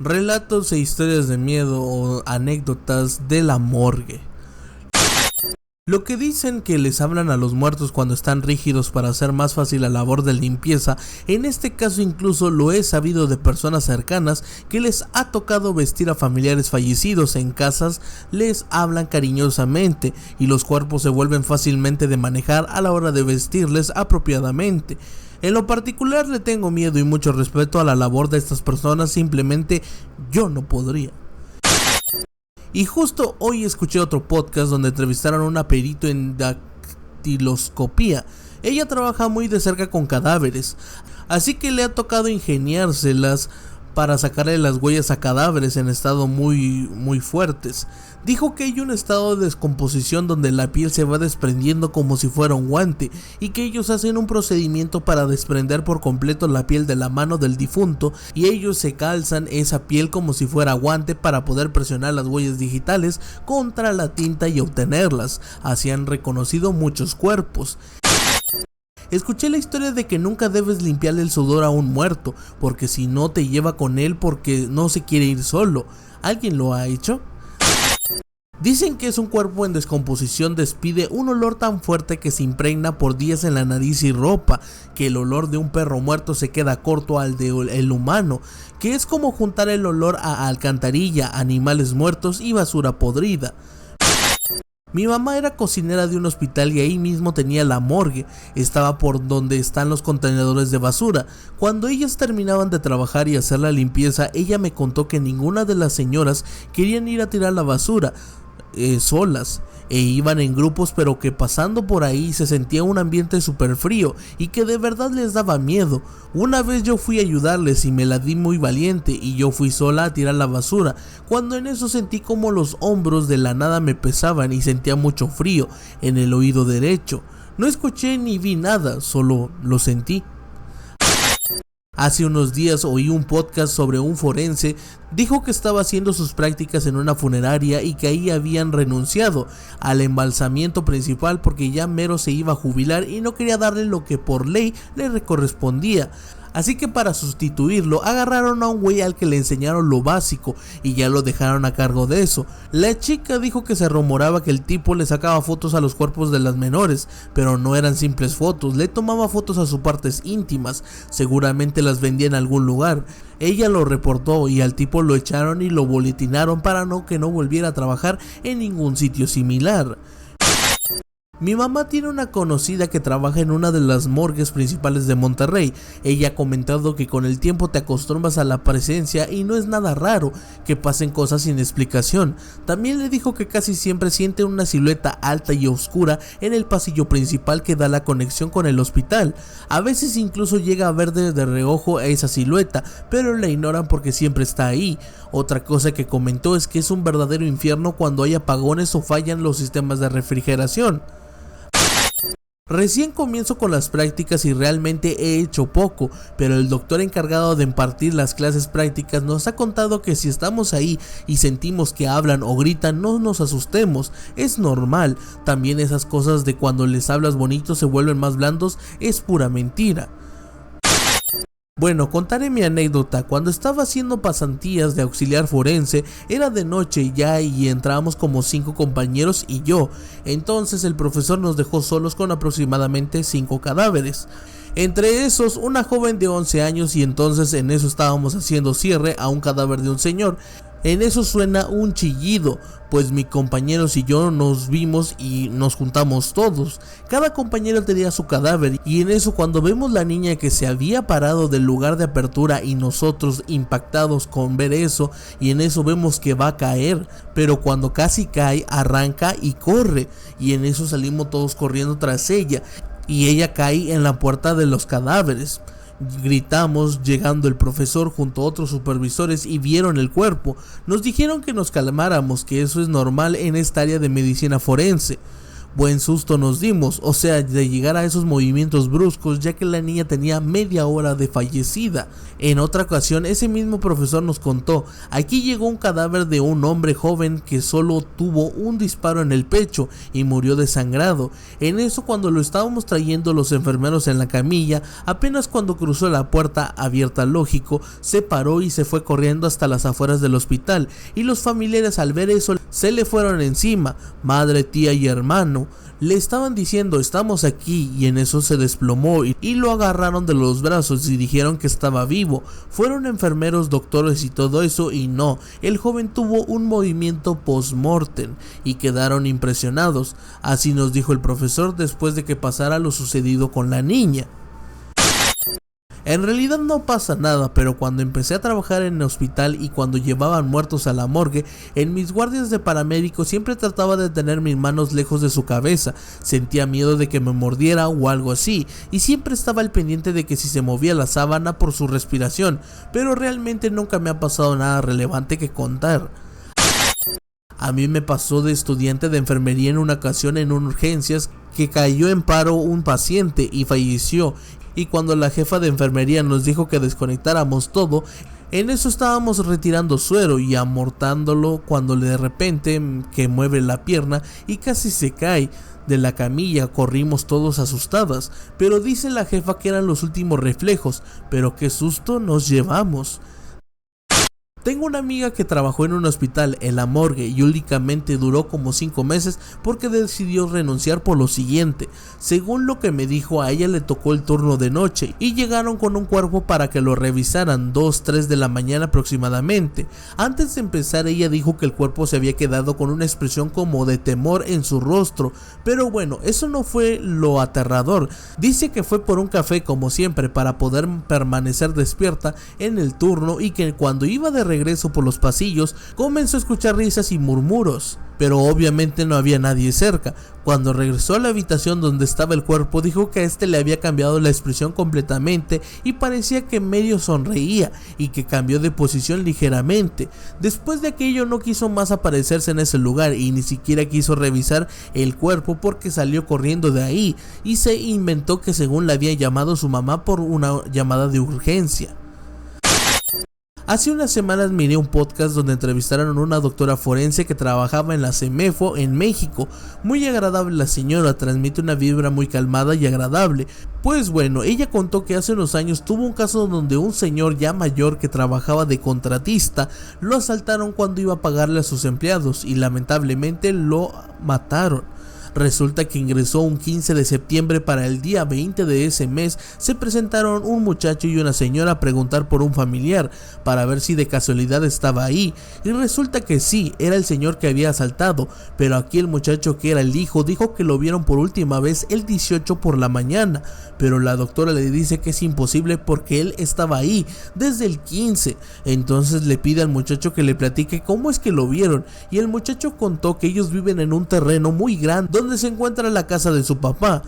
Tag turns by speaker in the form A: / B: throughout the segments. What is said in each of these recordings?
A: Relatos e historias de miedo o anécdotas de la morgue. Lo que dicen que les hablan a los muertos cuando están rígidos para hacer más fácil la labor de limpieza, en este caso incluso lo he sabido de personas cercanas que les ha tocado vestir a familiares fallecidos en casas, les hablan cariñosamente y los cuerpos se vuelven fácilmente de manejar a la hora de vestirles apropiadamente. En lo particular le tengo miedo y mucho respeto a la labor de estas personas, simplemente yo no podría. Y justo hoy escuché otro podcast donde entrevistaron a una perito en dactiloscopía. Ella trabaja muy de cerca con cadáveres, así que le ha tocado ingeniárselas para sacarle las huellas a cadáveres en estado muy fuertes. Dijo que hay un estado de descomposición donde la piel se va desprendiendo como si fuera un guante y que ellos hacen un procedimiento para desprender por completo la piel de la mano del difunto y ellos se calzan esa piel como si fuera guante para poder presionar las huellas digitales contra la tinta y obtenerlas. Así han reconocido muchos cuerpos. Escuché la historia de que nunca debes limpiarle el sudor a un muerto, porque si no te lleva con él porque no se quiere ir solo. ¿Alguien lo ha hecho? Dicen que es un cuerpo en descomposición, despide un olor tan fuerte que se impregna por días en la nariz y ropa, que el olor de un perro muerto se queda corto al del humano, que es como juntar el olor a alcantarilla, animales muertos y basura podrida. Mi mamá era cocinera de un hospital y ahí mismo tenía la morgue, estaba por donde están los contenedores de basura. Cuando ellas terminaban de trabajar y hacer la limpieza, ella me contó que ninguna de las señoras querían ir a tirar la basura solas, e iban en grupos, pero que pasando por ahí se sentía un ambiente súper frío y que de verdad les daba miedo. Una vez yo fui a ayudarles y me la di muy valiente y yo fui sola a tirar la basura, cuando en eso sentí como los hombros de la nada me pesaban y sentía mucho frío en el oído derecho. No escuché ni vi nada, solo lo sentí. Hace unos días oí un podcast sobre un forense, dijo que estaba haciendo sus prácticas en una funeraria y que ahí habían renunciado al embalsamiento principal porque ya mero se iba a jubilar y no quería darle lo que por ley le correspondía. Así que para sustituirlo agarraron a un güey al que le enseñaron lo básico y ya lo dejaron a cargo de eso. La chica dijo que se rumoraba que el tipo le sacaba fotos a los cuerpos de las menores, pero no eran simples fotos, le tomaba fotos a sus partes íntimas, seguramente las vendía en algún lugar. Ella lo reportó y al tipo lo echaron y lo boletinaron para que no volviera a trabajar en ningún sitio similar. Mi mamá tiene una conocida que trabaja en una de las morgues principales de Monterrey. Ella ha comentado que con el tiempo te acostumbras a la presencia y no es nada raro que pasen cosas sin explicación. También le dijo que casi siempre siente una silueta alta y oscura en el pasillo principal que da la conexión con el hospital. A veces incluso llega a ver de reojo a esa silueta, pero la ignoran porque siempre está ahí. Otra cosa que comentó es que es un verdadero infierno cuando hay apagones o fallan los sistemas de refrigeración. Recién comienzo con las prácticas y realmente he hecho poco, pero el doctor encargado de impartir las clases prácticas nos ha contado que si estamos ahí y sentimos que hablan o gritan, no nos asustemos, es normal. También esas cosas de cuando les hablas bonito se vuelven más blandos es pura mentira. Bueno, contaré mi anécdota. Cuando estaba haciendo pasantías de auxiliar forense, era de noche ya y entrábamos como 5 compañeros y yo. Entonces el profesor nos dejó solos con aproximadamente 5 cadáveres. Entre esos, una joven de 11 años y entonces en eso estábamos haciendo cierre a un cadáver de un señor. En eso suena un chillido, pues mis compañeros y yo nos vimos y nos juntamos todos. Cada compañero tenía su cadáver y en eso cuando vemos la niña que se había parado del lugar de apertura y nosotros impactados con ver eso y en eso vemos que va a caer, pero cuando casi cae arranca y corre y en eso salimos todos corriendo tras ella y ella cae en la puerta de los cadáveres. Gritamos llegando el profesor junto a otros supervisores y vieron el cuerpo. Nos dijeron que nos calmáramos, que eso es normal en esta área de medicina forense. Buen susto nos dimos, o sea, de llegar a esos movimientos bruscos, ya que la niña tenía media hora de fallecida. En otra ocasión, ese mismo profesor nos contó: aquí llegó un cadáver de un hombre joven que solo tuvo un disparo en el pecho y murió desangrado. En eso, cuando lo estábamos trayendo los enfermeros en la camilla, apenas cuando cruzó la puerta abierta, lógico, se paró y se fue corriendo hasta las afueras del hospital, y los familiares al ver eso se le fueron encima, madre, tía y hermano. Le estaban diciendo: estamos aquí, y en eso se desplomó y lo agarraron de los brazos y dijeron que estaba vivo. Fueron enfermeros, doctores y todo eso, y no, el joven tuvo un movimiento post-mortem y quedaron impresionados. Así nos dijo el profesor después de que pasara lo sucedido con la niña. En realidad no pasa nada, pero cuando empecé a trabajar en el hospital y cuando llevaban muertos a la morgue, en mis guardias de paramédico siempre trataba de tener mis manos lejos de su cabeza. Sentía miedo de que me mordiera o algo así, y siempre estaba al pendiente de que si se movía la sábana por su respiración, pero realmente nunca me ha pasado nada relevante que contar. A mí me pasó de estudiante de enfermería en una ocasión en urgencias que cayó en paro un paciente y falleció, y cuando la jefa de enfermería nos dijo que desconectáramos todo, en eso estábamos retirando suero y amortándolo cuando de repente que mueve la pierna y casi se cae de la camilla. Corrimos todos asustadas, pero dice la jefa que eran los últimos reflejos, pero qué susto nos llevamos. Tengo una amiga que trabajó en un hospital en la morgue y únicamente duró como 5 meses porque decidió renunciar por lo siguiente. Según lo que me dijo, a ella le tocó el turno de noche y llegaron con un cuerpo para que lo revisaran 2-3 de la mañana aproximadamente. Antes de empezar, ella dijo que el cuerpo se había quedado con una expresión como de temor en su rostro, pero bueno, eso no fue lo aterrador. Dice que fue por un café como siempre para poder permanecer despierta en el turno, y que cuando iba de regreso por los pasillos comenzó a escuchar risas y murmuros, pero obviamente no había nadie cerca. Cuando regresó a la habitación donde estaba el cuerpo, dijo que a este le había cambiado la expresión completamente y parecía que medio sonreía y que cambió de posición ligeramente. Después de aquello no quiso más aparecerse en ese lugar y ni siquiera quiso revisar el cuerpo porque salió corriendo de ahí y se inventó que según le había llamado su mamá por una llamada de urgencia. Hace unas semanas miré un podcast donde entrevistaron a una doctora forense que trabajaba en la CEMEFO en México. Muy agradable la señora, transmite una vibra muy calmada y agradable. Pues bueno, ella contó que hace unos años tuvo un caso donde un señor ya mayor que trabajaba de contratista lo asaltaron cuando iba a pagarle a sus empleados y lamentablemente lo mataron. Resulta que ingresó un 15 de septiembre. Para el día 20 de ese mes se presentaron un muchacho y una señora a preguntar por un familiar para ver si de casualidad estaba ahí, y resulta que sí, era el señor que había asaltado, pero aquí el muchacho, que era el hijo, dijo que lo vieron por última vez el 18 por la mañana, pero la doctora le dice que es imposible porque él estaba ahí desde el 15. Entonces le pide al muchacho que le platique cómo es que lo vieron, y el muchacho contó que ellos viven en un terreno muy grande donde se encuentra la casa de su papá,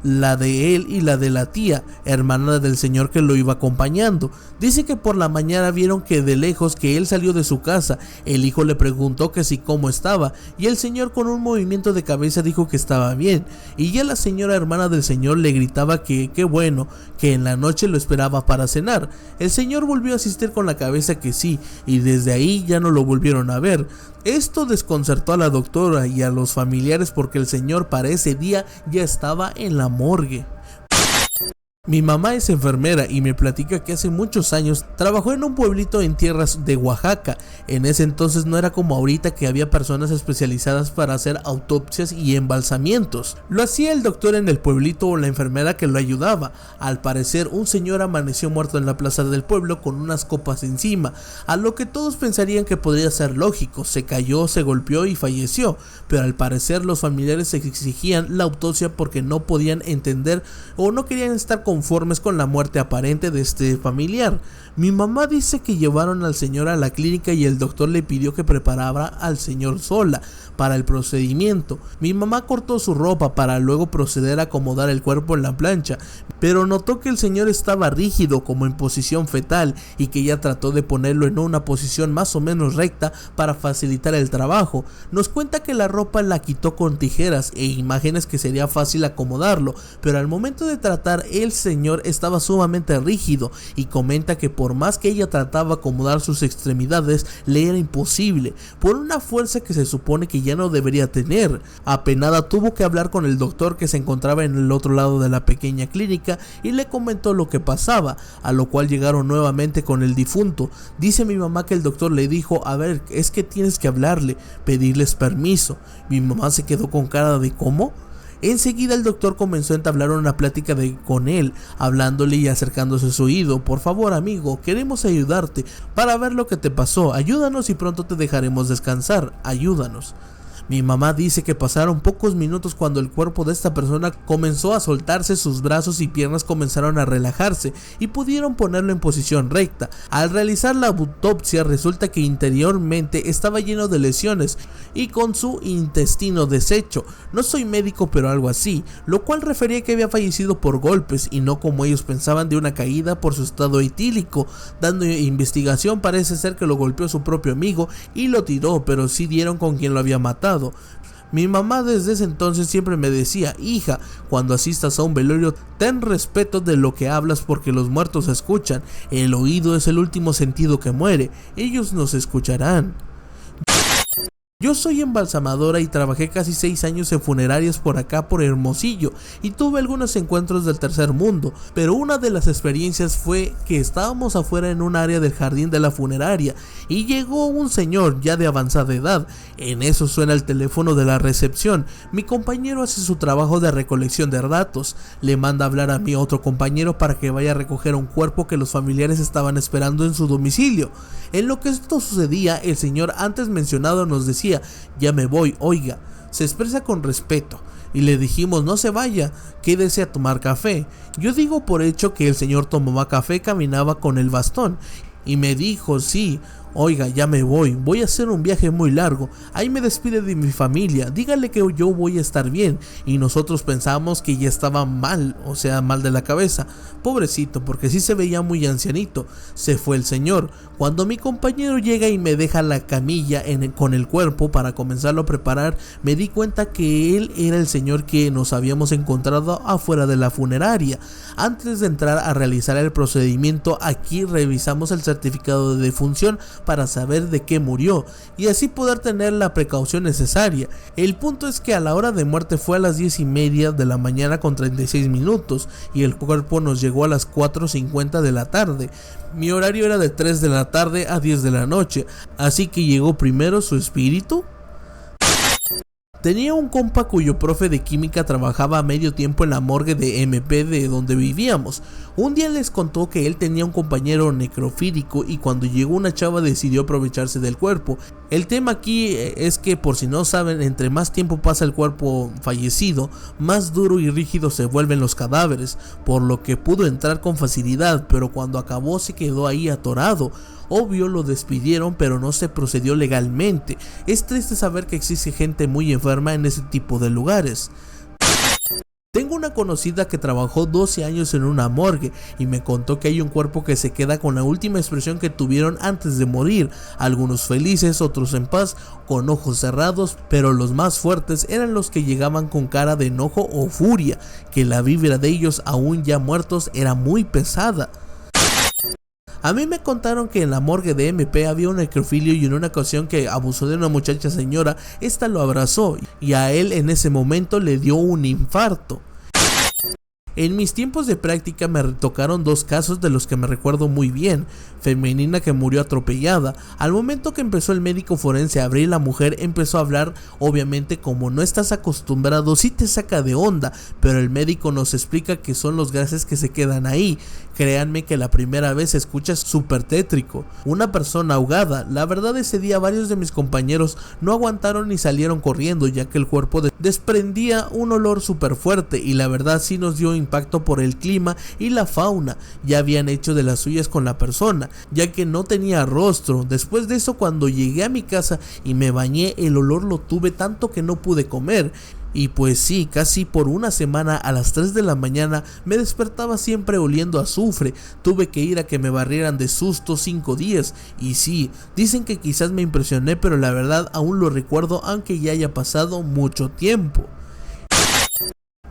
A: la de él y la de la tía, hermana del señor que lo iba acompañando. Dice que por la mañana vieron que de lejos que él salió de su casa. El hijo le preguntó que si cómo estaba, y el señor con un movimiento de cabeza dijo que estaba bien, y ya la señora hermana del señor le gritaba que qué bueno, que en la noche lo esperaba para cenar. El señor volvió a asistir con la cabeza que sí, y desde ahí ya no lo volvieron a ver. Esto desconcertó a la doctora y a los familiares porque el señor para ese día ya estaba en la morgue. Mi mamá es enfermera y me platica que hace muchos años trabajó en un pueblito en tierras de Oaxaca. En ese entonces no era como ahorita que había personas especializadas para hacer autopsias y embalsamientos. Lo hacía el doctor en el pueblito o la enfermera que lo ayudaba. Al parecer un señor amaneció muerto en la plaza del pueblo con unas copas encima, a lo que todos pensarían que podría ser lógico. Se cayó, se golpeó y falleció, pero al parecer los familiares exigían la autopsia porque no podían entender o no querían estar conformes con la muerte aparente de este familiar. Mi mamá dice que llevaron al señor a la clínica y el doctor le pidió que preparara al señor sola para el procedimiento. Mi mamá cortó su ropa para luego proceder a acomodar el cuerpo en la plancha, pero notó que el señor estaba rígido como en posición fetal y que ella trató de ponerlo en una posición más o menos recta para facilitar el trabajo. Nos cuenta que la ropa la quitó con tijeras e imágenes que sería fácil acomodarlo, pero al momento de tratar el señor estaba sumamente rígido y comenta que por más que ella trataba de acomodar sus extremidades le era imposible, por una fuerza que se supone que ya no debería tener. Apenada tuvo que hablar con el doctor que se encontraba en el otro lado de la pequeña clínica y le comentó lo que pasaba, a lo cual llegaron nuevamente con el difunto. Dice mi mamá que el doctor le dijo: a ver, es que tienes que hablarle, pedirles permiso. Mi mamá se quedó con cara de ¿cómo? Enseguida el doctor comenzó a entablar una plática con él, hablándole y acercándose a su oído. Por favor, amigo, queremos ayudarte para ver lo que te pasó, ayúdanos y pronto te dejaremos descansar, ayúdanos. Mi mamá dice que pasaron pocos minutos cuando el cuerpo de esta persona comenzó a soltarse, sus brazos y piernas comenzaron a relajarse y pudieron ponerlo en posición recta. Al realizar la autopsia resulta que interiormente estaba lleno de lesiones y con su intestino deshecho. No soy médico, pero algo así, lo cual refería que había fallecido por golpes y no como ellos pensaban de una caída por su estado etílico. Dando investigación parece ser que lo golpeó su propio amigo y lo tiró, pero sí dieron con quien lo había matado. Mi mamá desde ese entonces siempre me decía: hija, cuando asistas a un velorio ten respeto de lo que hablas porque los muertos escuchan, el oído es el último sentido que muere, ellos nos escucharán. Yo soy embalsamadora y trabajé casi 6 años en funerarias por acá por Hermosillo y tuve algunos encuentros del tercer mundo, pero una de las experiencias fue que estábamos afuera en un área del jardín de la funeraria y llegó un señor ya de avanzada edad. En eso suena el teléfono de la recepción. Mi compañero hace su trabajo de recolección de datos, le manda a hablar a mi otro compañero para que vaya a recoger un cuerpo que los familiares estaban esperando en su domicilio. En lo que esto sucedía, el señor antes mencionado nos decía: ya me voy, oiga. Se expresa con respeto y le dijimos: no se vaya, quédese a tomar café. Yo digo por hecho que el señor tomaba café, caminaba con el bastón y me dijo: sí, oiga, ya me voy a hacer un viaje muy largo, ahí me despide de mi familia, dígale que yo voy a estar bien. Y nosotros pensamos que ya estaba mal, o sea, mal de la cabeza, pobrecito, porque sí se veía muy ancianito. Se fue el señor. Cuando mi compañero llega y me deja la camilla con el cuerpo para comenzarlo a preparar, me di cuenta que él era el señor que nos habíamos encontrado afuera de la funeraria. Antes de entrar a realizar el procedimiento, aquí revisamos el certificado de defunción para saber de qué murió y así poder tener la precaución necesaria. El punto es que a la hora de muerte fue a las 10:30 de la mañana con 36 minutos y el cuerpo nos llegó a las 4:50 de la tarde. Mi horario era de 3 de la tarde a 10 de la noche, así que llegó primero su espíritu. Tenía un compa cuyo profe de química trabajaba a medio tiempo en la morgue de MP de donde vivíamos. Un día les contó que él tenía un compañero necrofílico y cuando llegó una chava decidió aprovecharse del cuerpo. El tema aquí es que, por si no saben, entre más tiempo pasa el cuerpo fallecido, más duro y rígido se vuelven los cadáveres, por lo que pudo entrar con facilidad, pero cuando acabó se quedó ahí atorado. Obvio lo despidieron, pero no se procedió legalmente. Es triste saber que existe gente muy enferma en ese tipo de lugares. Tengo una conocida que trabajó 12 años en una morgue y me contó que hay un cuerpo que se queda con la última expresión que tuvieron antes de morir, algunos felices, otros en paz, con ojos cerrados, pero los más fuertes eran los que llegaban con cara de enojo o furia, que la vibra de ellos aún ya muertos era muy pesada. A mí me contaron que en la morgue de MP había un necrofilio y en una ocasión que abusó de una muchacha señora, esta lo abrazó y a él en ese momento le dio un infarto. En mis tiempos de práctica me tocaron 2 casos de los que me recuerdo muy bien. Femenina que murió atropellada. Al momento que empezó el médico forense a abrir, la mujer empezó a hablar. Obviamente, como no estás acostumbrado, sí te saca de onda, pero el médico nos explica que son los gases que se quedan ahí. Créanme que la primera vez se escucha súper tétrico. Una persona ahogada. La verdad, ese día varios de mis compañeros no aguantaron y salieron corriendo, ya que el cuerpo desprendía un olor súper fuerte y la verdad sí nos dio impacto por el clima y la fauna. Ya habían hecho de las suyas con la persona, ya que no tenía rostro. Después de eso, cuando llegué a mi casa y me bañé, el olor lo tuve tanto que no pude comer. Y pues sí, casi por una semana a las 3 de la mañana me despertaba siempre oliendo a azufre. Tuve que ir a que me barrieran de susto 5 días. Y sí, dicen que quizás me impresioné, pero la verdad aún lo recuerdo aunque ya haya pasado mucho tiempo.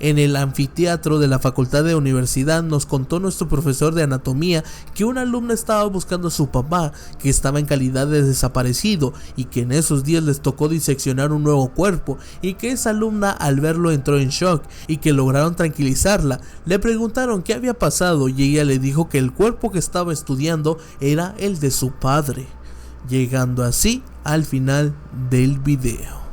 A: En el anfiteatro de la facultad de universidad nos contó nuestro profesor de anatomía que una alumna estaba buscando a su papá, que estaba en calidad de desaparecido y que en esos días les tocó diseccionar un nuevo cuerpo, y que esa alumna al verlo entró en shock y que lograron tranquilizarla. Le preguntaron qué había pasado y ella le dijo que el cuerpo que estaba estudiando era el de su padre, llegando así al final del video.